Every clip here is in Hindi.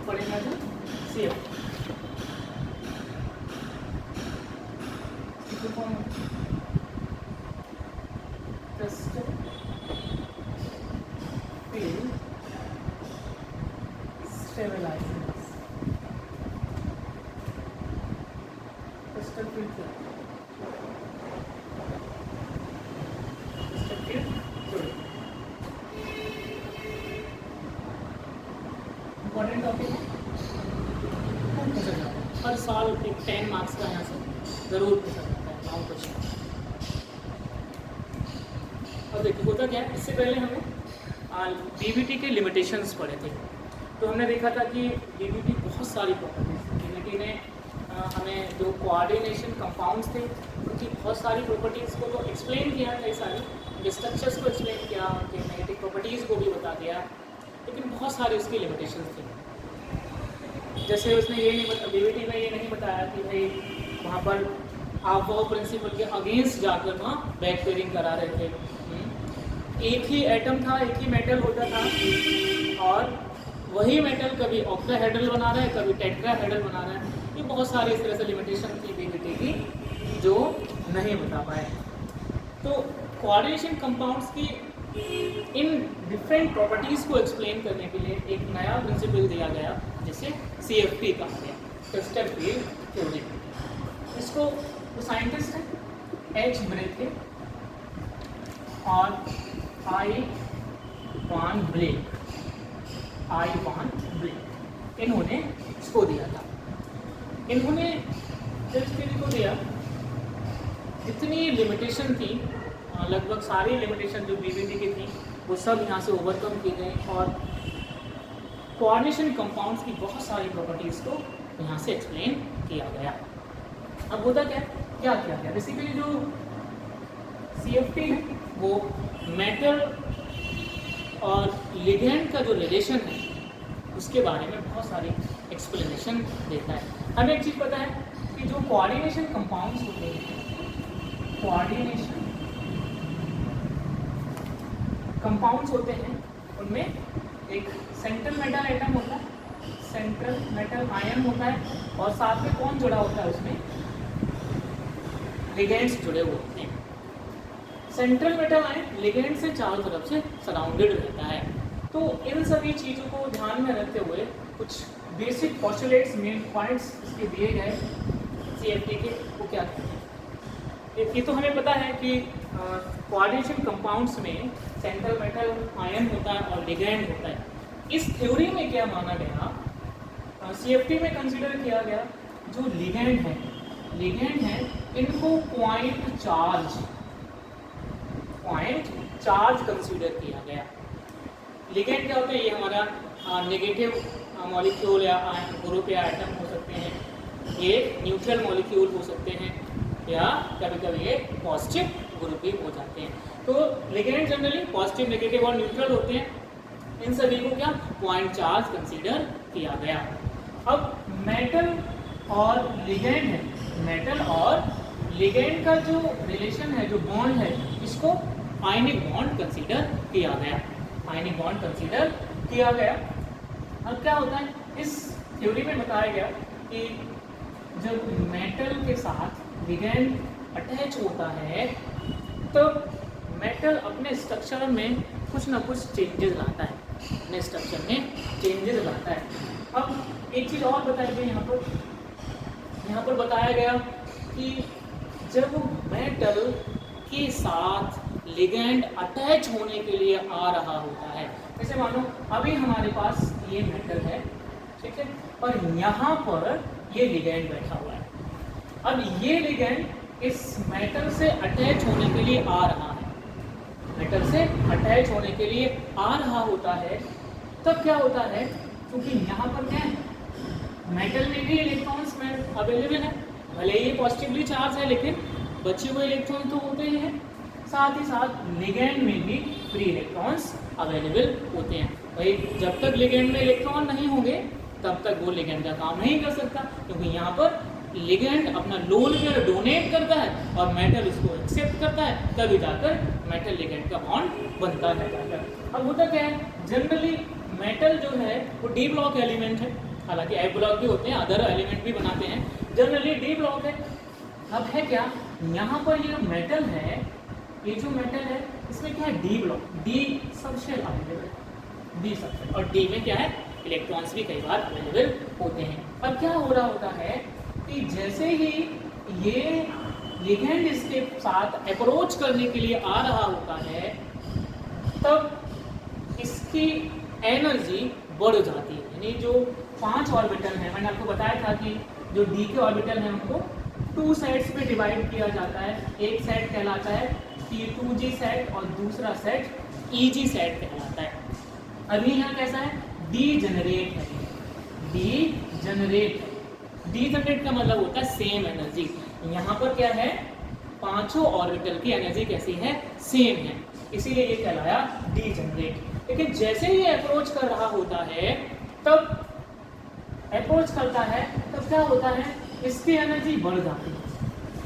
पड़ेगा जो CF crystal field stabilizers. crystal field क्या है? crystal field theory important topic है, हर साल एक 10 मार्क्स का यहाँ से ज़रूर पूछा जाता है नाउ क्वेश्चन। और देखिए होता क्या है, इससे पहले हमें DBT के लिमिटेशंस पढ़े थे। तो हमने देखा था कि DBT बहुत सारी प्रॉपर्टीज, DBT ने हमें जो कोऑर्डिनेशन कंपाउंड्स थे उनकी बहुत सारी प्रॉपर्टीज़ को तो एक्सप्लेन किया, कई सारी स्ट्रक्चर्स को एक्सप्लेन किया, उनके नेगेटिव प्रॉपर्टीज़ को भी बता दिया, लेकिन बहुत सारी उसकी लिमिटेशंस थी। जैसे उसने ये नहीं बता, DBT में ये नहीं बताया कि भाई वहाँ पर आप वो प्रिंसिपल के अगेंस्ट जाकर वहाँ बैक पेयरिंग करा रहे थे। एक ही एटम था, एक ही मेटल होता था, और वही मेटल कभी ऑक्टाहेड्रल बना रहा है, कभी टेट्राहेड्रल बना रहा है। ये बहुत सारी इस तरह से लिमिटेशन थी DBT की जो नहीं बता पाए। तो कोऑर्डिनेशन कंपाउंड्स की इन डिफरेंट प्रॉपर्टीज़ को एक्सप्लेन करने के लिए एक नया प्रिंसिपल दिया गया जिसे CFT कहा गया, क्रिस्टल फील्ड थ्योरी। इसको जो साइंटिस्ट हैं H. ब्रेथे और I. वान ब्लेक, इन्होंने इसको दिया था। इन्होंने जब इस थ्योरी को दिया, जितनी लिमिटेशन थी, लगभग सारी लिमिटेशन जो DBT की थी वो सब यहाँ से ओवरकम की गई, और कोऑर्डिनेशन कंपाउंड्स की बहुत सारी प्रॉपर्टीज़ को यहाँ से एक्सप्लेन किया गया। अब होता क्या किया गया, बेसिकली जो CFT है वो मेटल और लिगेंड का जो रिलेशन है उसके बारे में बहुत सारी एक्सप्लेनेशन देता है। हमें एक चीज़ पता है कि जो कोऑर्डिनेशन कंपाउंड्स होते हैं, कोऑर्डिनेशन कंपाउंड्स होते हैं, उनमें एक सेंट्रल मेटल एटम होता है, सेंट्रल मेटल आयन होता है, और साथ में कौन जुड़ा होता है, उसमें लिगेंड्स जुड़े हुए होते हैं। सेंट्रल मेटल आयन लिगेंड से चारों तरफ से सराउंडेड रहता है। तो इन सभी चीज़ों को ध्यान में रखते हुए कुछ बेसिक पोस्टुलेट्स, मेन पॉइंट्स इसके दिए गए CFT के, वो क्या कहते हैं। ये तो हमें पता है कि कोऑर्डिनेशन कंपाउंड्स में सेंट्रल मेटल आयन होता है और लिगेंड होता है। इस थ्योरी में क्या माना गया, CFT में कंसीडर किया गया जो लिगेंड है इनको पॉइंट चार्ज कंसीडर किया गया। लिगेंड क्या होता है, ये हमारा नेगेटिव मॉलिक्यूल या ग्रुप या एटम हो सकते हैं, ये न्यूट्रल मॉलिक्यूल हो सकते हैं, या कभी कभी ये पॉजिटिव ग्रुप भी हो जाते हैं। तो लिगेंड जनरली पॉजिटिव, नेगेटिव और न्यूट्रल होते हैं। इन सभी को क्या पॉइंट चार्ज कंसीडर किया गया। अब मेटल और लिगेंड है, मेटल और लिगेंड का जो रिलेशन है, जो बॉन्ड है, इसको आयनिक बॉन्ड कंसीडर किया गया, अब क्या होता है, इस थ्योरी में बताया गया कि जब मेटल के साथ लिगेंड अटैच होता है तो मेटल अपने स्ट्रक्चर में कुछ ना कुछ चेंजेस लाता है, अब एक चीज़ और बताई गई यहाँ पर बताया गया कि जब मेटल के साथ लिगेंड अटैच होने के लिए आ रहा होता है, जैसे मानो अभी हमारे पास ये मेटल है, ठीक है, और यहाँ पर ये लिगेंड बैठा हुआ है। अब ये लिगेंड इस मेटल से अटैच होने के लिए आ रहा है, होता है, तब क्या होता है, क्योंकि यहाँ पर क्या है, मेटल में भी इलेक्ट्रॉन्स में अवेलेबल है, भले ही पॉजिटिवली चार्ज है लेकिन बचे हुए इलेक्ट्रॉन तो होते ही हैं, साथ ही साथ लिगेंड में भी फ्री इलेक्ट्रॉन्स अवेलेबल होते हैं। भाई जब तक लिगेंड में इलेक्ट्रॉन नहीं होंगे तब तक वो लिगेंड का काम नहीं कर सकता, क्योंकि यहाँ पर लिगेंड अपना लोन पेयर डोनेट करता है और मेटल उसको एक्सेप्ट करता है, तभी जाकर मेटल लिगेंड का बॉन्ड बनता है जाकर। अब होता क्या है, जनरली मेटल जो है वो डी ब्लॉक एलिमेंट है, हालांकि एफ ब्लॉक भी होते हैं, अदर एलिमेंट भी बनाते हैं, जनरली डी ब्लॉक है। अब है क्या, यहाँ पर ये मेटल है, ये जो मेटल है इसमें क्या है, D block, D subshell available, D subshell, और डी में क्या है, इलेक्ट्रॉन्स भी कई बार अवेलेबल होते हैं। अब क्या हो रहा होता है कि जैसे ही ये लिगेंड इसके साथ अप्रोच करने के लिए आ रहा होता है, तब इसकी एनर्जी बढ़ जाती है। यानी जो 5 ऑर्बिटल हैं, मैंने आपको बताया था कि जो डी के ऑर्बिटल हैं उनको 2 सेट्स में डिवाइड किया जाता है। एक सेट कहलाता है T2G सेट और दूसरा सेट EG सेट कहलाता है। अभी यहाँ कैसा है, डी जनरेट है, डी जनरेट है। डी जनरेट का मतलब होता है सेम एनर्जी। यहाँ पर क्या है, 5 ऑर्बिटल की एनर्जी कैसी है, सेम है, इसीलिए ये कहलाया डी जनरेट। लेकिन जैसे ही अप्रोच कर रहा होता है, तब अप्रोच करता है तब क्या होता है, इसकी एनर्जी बढ़ जाती है।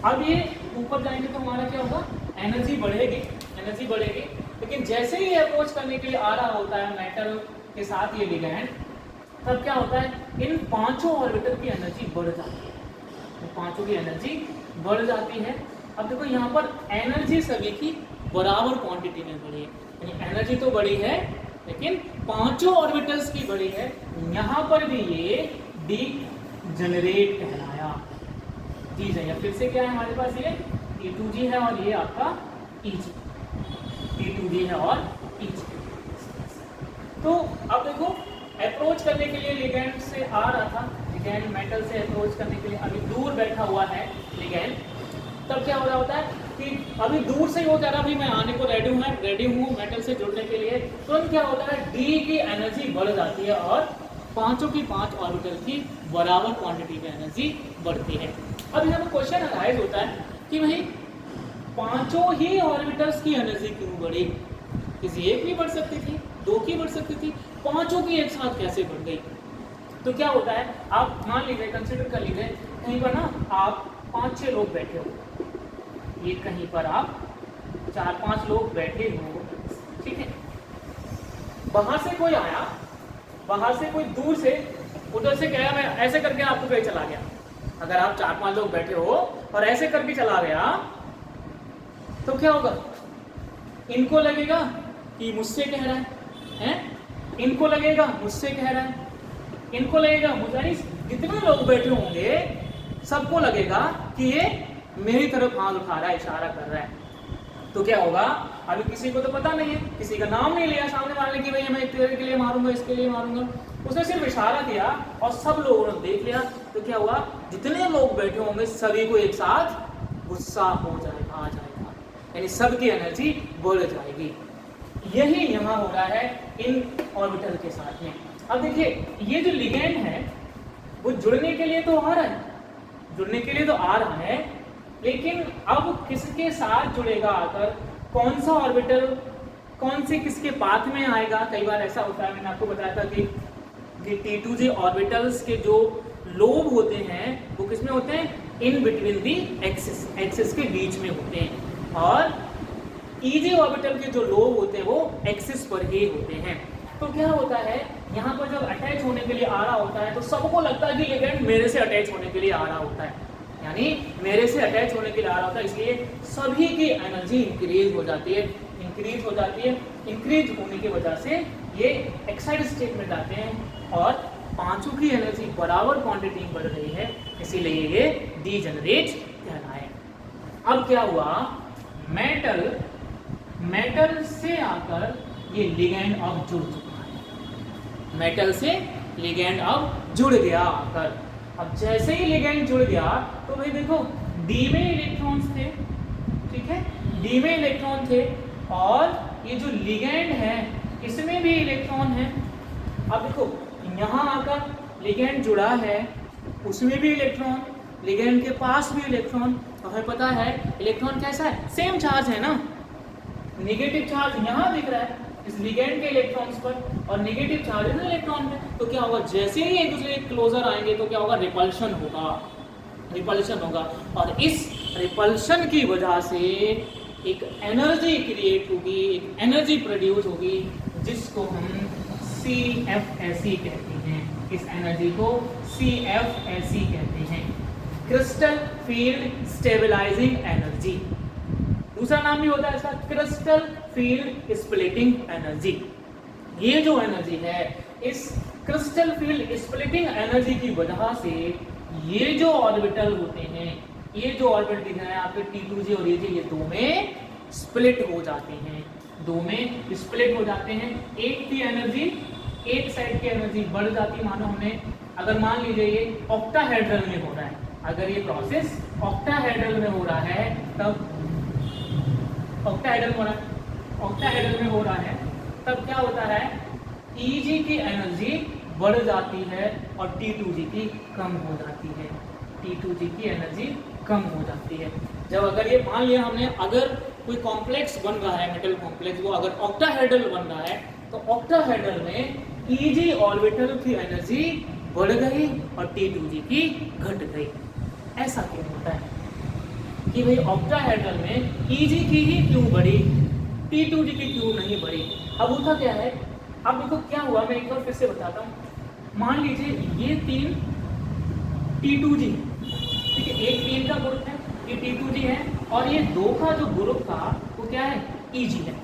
अब ये ऊपर जाएंगे तो हमारा क्या होगा, एनर्जी बढ़ेगी, एनर्जी बढ़ेगी। लेकिन जैसे ही अप्रोच करने के लिए आ रहा होता है मेटल के साथ ये लिगैंड, तब क्या होता है, इन 5 ऑर्बिटल की एनर्जी बढ़ जाती है, तो 5 की एनर्जी बढ़ जाती है। अब देखो यहाँ पर एनर्जी सभी की बराबर क्वांटिटी में बढ़ी है, यानी एनर्जी तो बढ़ी है लेकिन 5 ऑर्बिटल्स की बढ़ी है। यहाँ पर भी ये डी जनरेट कहलाया, डी जनरेट। फिर से क्या है हमारे पास, ये T2G है और ये आपका EG, T2G है और EG। तो अब देखो अप्रोच करने के लिए लिगैंड से आ रहा था, लिगैंड मेटल से अप्रोच करने के लिए अभी दूर बैठा हुआ है लिगैंड, तब क्या हो रहा होता है कि अभी दूर से वो कह रहा भाई मैं आने को रेडी हूँ मेटल से जुड़ने के लिए। तुरंत क्या होता है, डी की एनर्जी बढ़ जाती है और 5 की 5 ऑर्बिटल की बराबर क्वांटिटी में एनर्जी बढ़ती है। अब यहाँ पर क्वेश्चन अराइज होता है कि भाई 5 ही ऑर्बिटल्स की एनर्जी क्यों बढ़ी, किसी एक भी बढ़ सकती थी, 2 की बढ़ सकती थी, 5 की एक साथ कैसे बढ़ गई। तो क्या होता है, आप मान लीजिए, कंसिडर कर लीजिए कहीं पर ना आप 5-6 लोग बैठे हो, ये कहीं पर आप 4-5 लोग बैठे हो, ठीक है, बाहर से कोई आया, बाहर से कोई दूर से उधर से गया, मैं ऐसे करके आपको कहीं चला गया। अगर आप 4-5 लोग बैठे हो और ऐसे करके चला गया तो क्या होगा, इनको लगेगा कि मुझसे कह रहा है, इनको लगेगा मुझसे कह रहा है, इनको लगेगा मुझे, जितने लोग बैठे होंगे सबको लगेगा कि ये मेरी तरफ हाथ उठा रहा है, इशारा कर रहा है। तो क्या होगा, अभी किसी को तो पता नहीं है, किसी का नाम नहीं लिया सामने वाले की भाई मैं तेरे के लिए मारूंगा, इसके लिए मारूंगा, उसने सिर्फ इशारा किया और सब लोगों ने देख लिया। तो क्या हुआ, जितने लोग बैठे होंगे सभी को एक साथ गुस्सा हो जाएगा, आ जाएगा, यानी सबकी एनर्जी बढ़ जाएगी। यही यहाँ हो रहा है इन ऑर्बिटल के साथ में। अब देखिए ये जो लिगैंड है वो जुड़ने के लिए तो आ रहा है, जुड़ने के लिए तो आ रहा है, लेकिन अब किसके साथ जुड़ेगा आकर, कौन सा ऑर्बिटल कौन से किसके पाथ में आएगा। कई बार ऐसा होता है, मैंने आपको बताया था कि T2G ऑर्बिटल्स के जो लोब होते हैं वो किसमें होते हैं, in between the axis, axis के बीच में होते हैं, और EG ऑर्बिटल के जो लोब होते हैं वो एक्सिस पर ही होते हैं। तो क्या होता है, यहाँ पर जब अटैच होने के लिए आ रहा होता है तो सबको लगता है कि लिगैंड मेरे से अटैच होने के लिए आ रहा होता है, यानी मेरे से अटैच होने के लिए आ रहा होता है, इसलिए सभी की एनर्जी इंक्रीज हो जाती है, इंक्रीज हो जाती है। इंक्रीज होने की वजह से ये एक्साइट स्टेट में जाते हैं और 5 की एनर्जी बराबर क्वांटिटी में बढ़ रही है, इसीलिए ये डीजेनरेट कहलाए। अब क्या हुआ, मेटल से आकर ये लिगैंड अब जुड़ चुका है, मेटल से लिगैंड अब जुड़ गया आकर। अब जैसे ही लिगैंड जुड़ गया तो भाई देखो डी में इलेक्ट्रॉन्स थे, ठीक है, डी में इलेक्ट्रॉन थे, और ये जो लिगैंड है इसमें भी इलेक्ट्रॉन है। अब देखो यहाँ आकर लिगैंड जुड़ा है, उसमें भी इलेक्ट्रॉन, लिगैंड के पास भी इलेक्ट्रॉन। तो हमें पता है इलेक्ट्रॉन कैसा है, सेम चार्ज है ना, नेगेटिव चार्ज यहाँ दिख रहा है इस लिगैंड के इलेक्ट्रॉन्स पर, और नेगेटिव चार्ज है इलेक्ट्रॉन पे। तो क्या होगा, जैसे ही एक दूसरे के क्लोजर आएंगे तो क्या होगा, रिपल्शन होगा, रिपल्शन होगा, और इस रिपल्शन की वजह से एक एनर्जी क्रिएट होगी, एक एनर्जी प्रोड्यूस होगी, जिसको हम CFSE कहते हैं, इस एनर्जी को CFSE कहते हैं, क्रिस्टल फील्ड स्टेबलाइजिंग एनर्जी। दूसरा नाम भी होता है इसका क्रिस्टल फील्ड स्प्लिटिंग एनर्जी। ये जो एनर्जी है, इस क्रिस्टल फील्ड स्प्लिटिंग एनर्जी की वजह से ये जो ऑर्बिटल होते हैं, ये जो ऑर्बिटल दिख रहे हैं आपके T2G और ये दो में स्प्लिट हो जाते हैं, दो में स्प्लिट हो जाते हैं। एक की एनर्जी, एक साइड की एनर्जी बढ़ जाती है। मानो हमने, अगर मान लीजिए ये ऑक्टाहेड्रल में हो रहा है, अगर ये प्रोसेस ऑक्टाहेड्रल में हो रहा है, तब ऑक्टाहेड्रल में हो रहा है, तब क्या होता है, Eg की एनर्जी बढ़ जाती है और T2G की कम हो जाती है, T2G की एनर्जी कम हो जाती है। जब अगर ये मान लिया हमने, अगर कोई कॉम्प्लेक्स बन रहा है, मेटल कॉम्प्लेक्स, वो अगर ऑक्टाहेड्रल बन रहा है, तो ऑक्टाहेड्रल में Eg ऑर्बिटल की एनर्जी बढ़ गई और T2G की घट गई। ऐसा क्यों होता है कि भाई ऑक्टाहेड्रल में Eg की ही क्यों बढ़ी, T2G की क्यों नहीं बढ़ी? अब होता क्या है, अब देखो क्या हुआ, मैं एक बार फिर से बताता हूँ। मान लीजिए ये तीन T2G, ठीक है, एक तीन का ग्रुप है, ये T2G है, और ये दो का जो ग्रुप था वो क्या है, Eg है,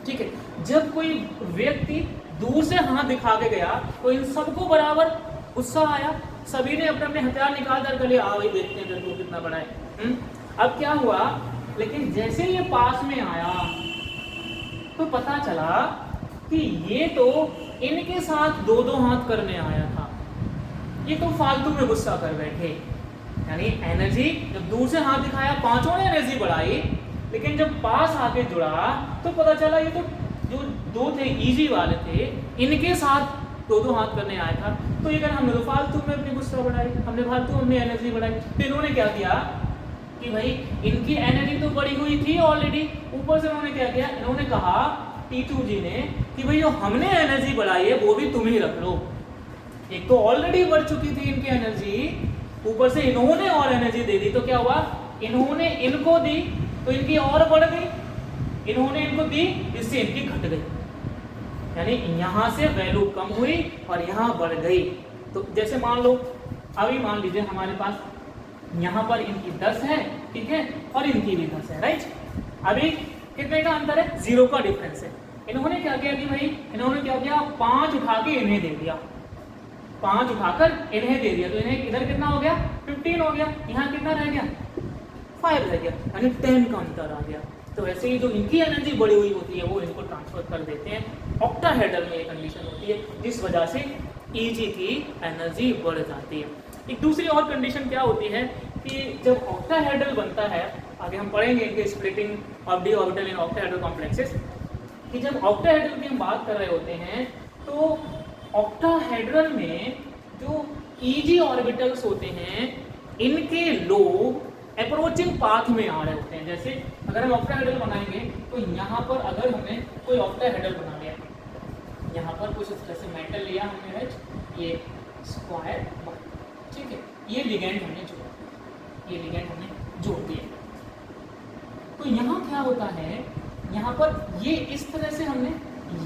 ठीक है। जब कोई व्यक्ति दूर से हाथ दिखा के गया तो इन सबको बराबर गुस्सा आया, सभी ने अपने अपने हथियार निकाल कर लिया, आ भाई देखते हैं तेरे को कितना बड़ा है। अब क्या हुआ, लेकिन जैसे ये पास में आया तो पता चला कि ये तो इनके साथ दो दो हाथ करने आया था, ये तो फालतू में गुस्सा कर बैठे। यानी एनर्जी जब दूर से हाथ दिखाया, पांचों ने एनर्जी बढ़ाई, लेकिन जब पास आके जुड़ा तो पता चला ये तो जो दो थे Eg वाले थे, इनके साथ दो दो हाथ करने आया था। तो ये कहना हमने तो फालतू में अपनी गुस्सा बढ़ाई, हमने फालतू अपनी एनर्जी बढ़ाई। तो इन्होंने क्या किया कि भाई इनकी एनर्जी तो बढ़ी हुई थी ऑलरेडी, ऊपर से उन्होंने क्या किया, इन्होंने कहा T2G ने कि भाई जो हमने एनर्जी बढ़ाई है वो भी तुम ही रख लो। एक तो ऑलरेडी बढ़ चुकी थी इनकी एनर्जी, ऊपर से इन्होंने और एनर्जी दे दी, तो क्या हुआ, इन्होंने इनको दी तो इनकी और बढ़ गई, इन्होंने इनको दी इससे इनकी घट गई। यानी यहाँ से वैल्यू कम हुई और यहाँ बढ़ गई। तो जैसे मान लो, अभी मान लीजिए हमारे पास यहाँ पर इनकी 10 है, ठीक है, और इनकी भी 10 है, राइट। अभी कितने का अंतर है, 0 का डिफरेंस है। इन्होंने क्या किया कि भाई इन्होंने क्या किया, 5 उठा के इन्हें दे दिया, 5 उठाकर इन्हें दे दिया, तो इन्हें इधर कितना हो गया, 15 हो गया, यहाँ कितना रह गया, 5 रह गया, यानी 10 का अंतर आ गया। तो ऐसे ही जो इनकी एनर्जी बढ़ी हुई होती है वो इनको ट्रांसफर कर देते हैं। ऑक्टाहेड्रल में ये कंडीशन होती है, जिस वजह से Eg की एनर्जी बढ़ जाती है। एक दूसरी और कंडीशन क्या होती है कि जब ऑक्टाहेड्रल बनता है, आगे हम पढ़ेंगे इनके splitting of D orbital in octahedral complexes, कि जब ऑक्टाहेड्रल की हम बात कर रहे होते हैं तो ऑक्टाहेड्रल में जो Eg ऑर्बिटल्स होते हैं, इनके लोब अप्रोचिंग पाथ में आ रहे होते हैं। जैसे अगर हम ऑक्टाहेड्रल बनाएंगे तो यहाँ पर अगर हमने कोई ऑक्टाहेड्रल बना लिया, यहाँ पर कुछ इस तरह से मेटल लिया हमने, ये स्क्वायर, ठीक है, ये लिगेंड हमने जोड़ दिया। तो यहाँ क्या होता है, यहाँ पर ये इस तरह से हमने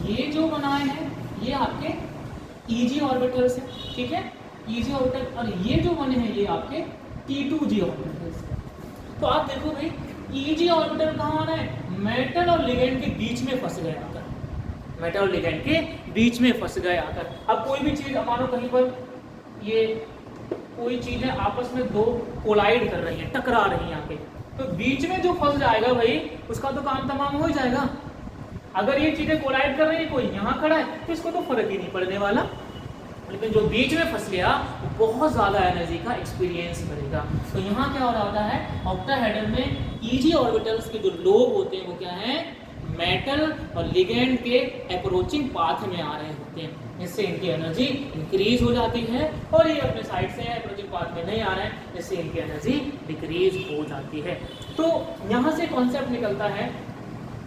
ये जो बनाए हैं ये आपके Eg ऑर्बिटल्स है, ठीक है, Eg ऑर्बिटल, और ये जो बने हैं ये आपके T2G ऑर्बिटल्स है। तो आप देखो भाई Eg ऑर्बिटल कहाँ आ रहा है, मेटल और लिगेंड के बीच में फंस गए आकर, मेटल और लिगेंड के बीच में फंस गए आकर। अब कोई भी चीज मानो कहीं पर ये कोई चीजें आपस में दो कोलाइड कर रही हैं, टकरा रही हैं आके, तो बीच में जो फंस जाएगा भाई उसका तो काम तमाम हो जाएगा। अगर ये चीजें कोलाइड कर रही है, कोई यहाँ खड़ा है तो इसको तो फर्क ही नहीं पड़ने वाला, लेकिन जो बीच में फंस गया वो बहुत ज्यादा एनर्जी का एक्सपीरियंस करेगा। तो यहाँ क्या हो रहा होता है, ऑक्टाहेड्रल में Eg ऑर्बिटल्स के जो लोब होते हैं वो क्या है, मेटल और लिगेंड के अप्रोचिंग पाथ में आ रहे होते हैं, इससे इनकी एनर्जी इंक्रीज हो जाती है, और ये अपने साइड से अप्रोचिंग पाथ में नहीं आ रहे हैं, इससे इनकी एनर्जी डिक्रीज हो जाती है। तो यहाँ से कॉन्सेप्ट निकलता है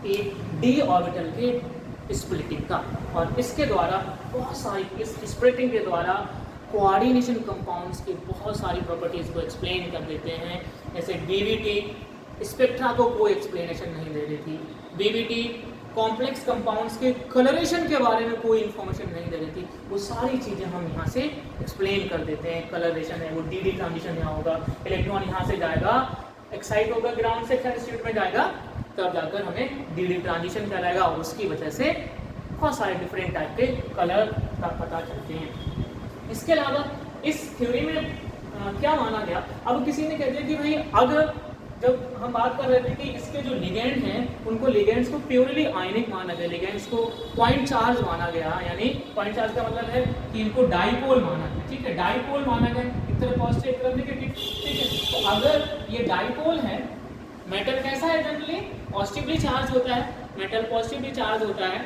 कि डी ऑर्बिटल के स्प्लिटिंग का, और इसके द्वारा बहुत सारी, इस स्प्लिटिंग के द्वारा कोऑर्डिनेशन कंपाउंड्स की बहुत सारी प्रॉपर्टीज़ को एक्सप्लेन कर देते हैं। जैसे BBT स्पेक्ट्रा को कोई एक्सप्लेनेशन नहीं दे रही थी, BBT कॉम्प्लेक्स कंपाउंड्स के कलरेशन के बारे में कोई इन्फॉर्मेशन नहीं दे रही थी, वो सारी चीज़ें हम यहाँ से एक्सप्लेन कर देते हैं। कलरेशन है वो डी ट्रांजिशन यहाँ होगा, इलेक्ट्रॉन यहाँ से जाएगा, एक्साइट होगा, ग्राउंड से एक्साइट स्टेट में जाएगा, तब जाकर हमें डी ट्रांजिशन कहलाएगा और उसकी वजह से बहुत सारे डिफरेंट टाइप के कलर का पता चलते हैं। इसके अलावा इस थ्योरी में क्या माना गया, अब किसी ने कह दिया कि भाई अगर जब हम बात कर रहे थे कि इसके जो लिगेंड हैं उनको लिगेंड्स को प्योरली आयनिक माना गया, लिगेंड्स को पॉइंट चार्ज माना गया, यानी पॉइंट चार्ज का मतलब है कि इनको डाइपोल माना गया, ठीक है, डाइपोल माना गया, एक तरफ पॉजिटिव एक तरफ नेगेटिव, ठीक है। तो अगर ये डाइपोल है, मेटल कैसा है जनरली पॉजिटिवली चार्ज होता है, मेटल पॉजिटिवली चार्ज होता है,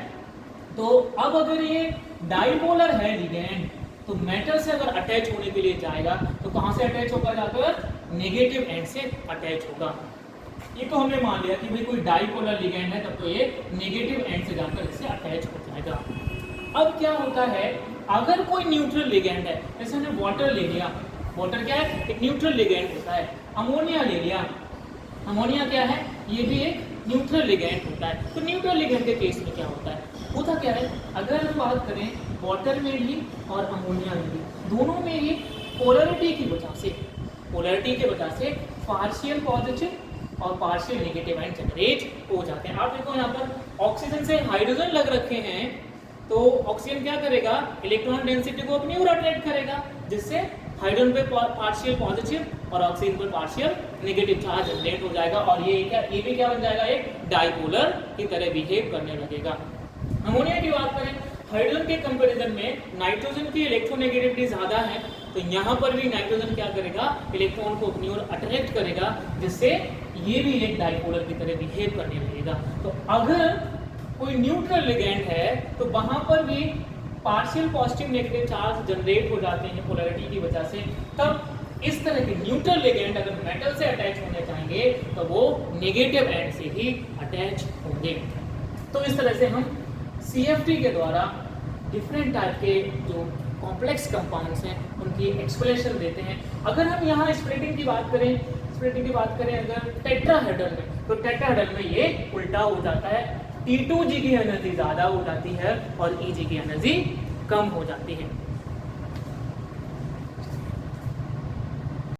तो अब अगर ये डाइपोलर है लिगेंड तो मेटल से अगर अटैच होने के लिए जाएगा तो कहाँ से अटैच होगा, जाकर नेगेटिव एंड से अटैच होगा। ये तो हमने मान लिया कि भाई कोई डाइपोलर लिगेंड है तब तो ये नेगेटिव एंड से जाकर इससे अटैच हो जाएगा। अब क्या होता है अगर कोई न्यूट्रल लिगेंड है, जैसे हमने वाटर ले लिया, वाटर क्या है, एक न्यूट्रल लिगेंड होता है, अमोनिया ले लिया, अमोनिया क्या है, ये भी एक न्यूट्रल लिगेंड होता है। तो न्यूट्रल लिगेंड के केस में क्या होता है, होता क्या है, अगर हम बात करें वाटर में भी और अमोनिया में भी, दोनों में ही पोलरिटी की वजह से, पोलरिटी की वजह से पार्शियल पॉजिटिव और पार्शियल नेगेटिव आयन जनरेट हो जाते हैं। आप देखो यहाँ पर ऑक्सीजन से हाइड्रोजन लग रखे हैं, तो ऑक्सीजन क्या करेगा, इलेक्ट्रॉन डेंसिटी को अपनी ओर अट्रैक्ट करेगा, जिससे हाइड्रोजन पे पार्शियल पॉजिटिव और ऑक्सीजन पर पार्शियल नेगेटिव चार्ज जनरेट हो जाएगा और ये भी क्या बन जाएगा, एक डाइपोलर की तरह बिहेव करने लगेगा। अमोनिया की बात करें, हाइड्रोजन के कंपैरिजन में नाइट्रोजन की इलेक्ट्रोनेगेटिविटी ज़्यादा है, तो यहाँ पर भी नाइट्रोजन क्या करेगा, इलेक्ट्रॉन को अपनी ओर अट्रैक्ट करेगा, जिससे ये भी एक डाइपोलर की तरह बिहेव करने लगेगा। तो अगर कोई न्यूट्रल लिगेंड है तो वहाँ पर भी partial positive negative charge generate हो जाते हैं पोलैरिटी की वजह से। तब इस तरह के न्यूट्रल लिगेंड अगर मेटल से अटैच होने चाहेंगे तो वो नेगेटिव एंड से ही अटैच होंगे। तो इस तरह से हम CFT के द्वारा डिफरेंट टाइप के जो कॉम्प्लेक्स कंपाउंड्स हैं उनकी एक्सप्लेनेशन देते हैं। अगर हम यहाँ स्प्लिटिंग की बात करें अगर टेट्राहेड्रल में, तो टेट्राहेड्रल में ये उल्टा हो जाता है, T2G की एनर्जी ज़्यादा हो जाती है और EG की एनर्जी कम हो जाती है।